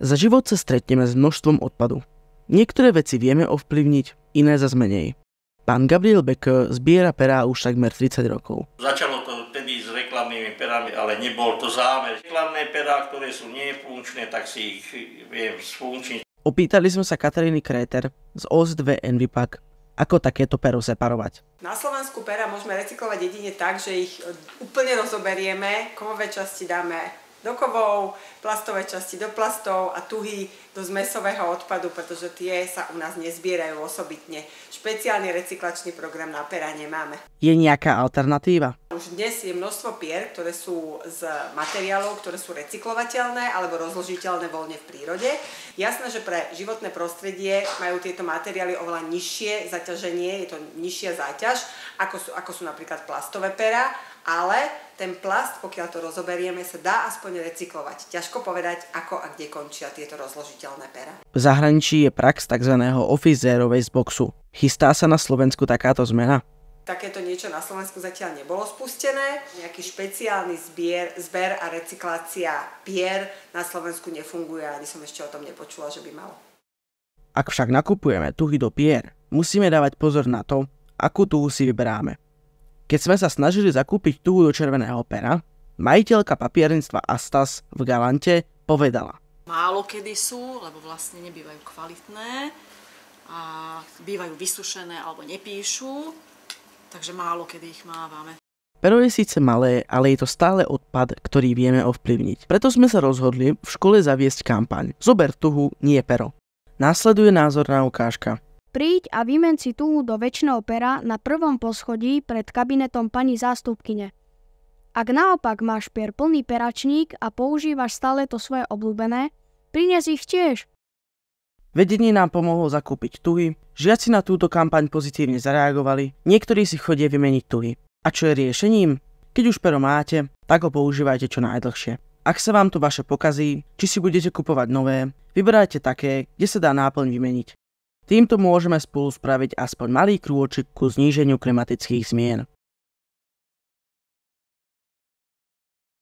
Za život sa stretneme s množstvom odpadu. Niektoré veci vieme ovplyvniť, iné zas menej. Pán Gabriel Becker zbiera perá už takmer 30 rokov. Začalo to vtedy s reklamnými perami, ale nebol to zámer. Reklamné perá, ktoré sú nefunkčné, tak si ich viem sfunkčniť. Opýtali sme sa Kataríny Kréter z OS2 Envipak, ako takéto pero separovať. Na Slovensku pera môžeme recyklovať jedine tak, že ich úplne rozoberieme, kovové časti dáme do kovov, plastové časti do plastov a tuhy do zmesového odpadu, pretože tie sa u nás nezbierajú osobitne. Špeciálny recyklačný program na pera nemáme. Je nejaká alternatíva? Už dnes je množstvo pier, ktoré sú z materiálov, ktoré sú recyklovateľné alebo rozložiteľné voľne v prírode. Jasné, že pre životné prostredie majú tieto materiály oveľa nižšie zaťaženie, je to nižšia záťaž, ako sú napríklad plastové pera, ale ten plast, pokiaľ to rozoberieme, sa dá aspoň recyklovať. Ťažko povedať, ako a kde končia tieto rozložiteľné pera. V zahraničí je prax tzv. Office Zero Waste Boxu. Chystá sa na Slovensku takáto zmena? Takéto niečo na Slovensku zatiaľ nebolo spustené. Nejaký špeciálny zber a recyklácia pier na Slovensku nefunguje, ani som ešte o tom nepočula, že by malo. Ak však nakupujeme tuhy do pier, musíme dávať pozor na to, akú tuhu si vyberáme. Keď sme sa snažili zakúpiť tuhu do červeného pera, majiteľka papierníctva Astas v Galante povedala: Málo kedy sú, lebo vlastne nebývajú kvalitné a bývajú vysušené alebo nepíšu, takže málo kedy ich mávame. Pero je síce malé, ale je to stále odpad, ktorý vieme ovplyvniť. Preto sme sa rozhodli v škole zaviesť kampaň Zober tuhu, nie pero. Následuje názorná ukážka. Príď a vymen si tuhu do večného pera na prvom poschodí pred kabinetom pani zástupkyne. Ak naopak máš pier plný peračník a používaš stále to svoje obľúbené, prines ich tiež. Vedenie nám pomohlo zakúpiť tuhy, žiaci na túto kampaň pozitívne zareagovali, niektorí si chodia vymeniť tuhy. A čo je riešením? Keď už pero máte, tak ho používajte čo najdlhšie. Ak sa vám to vaše pokazí, či si budete kupovať nové, vyberajte také, kde sa dá náplň vymeniť. Týmto môžeme spolu spraviť aspoň malý krôčik ku zníženiu klimatických zmien.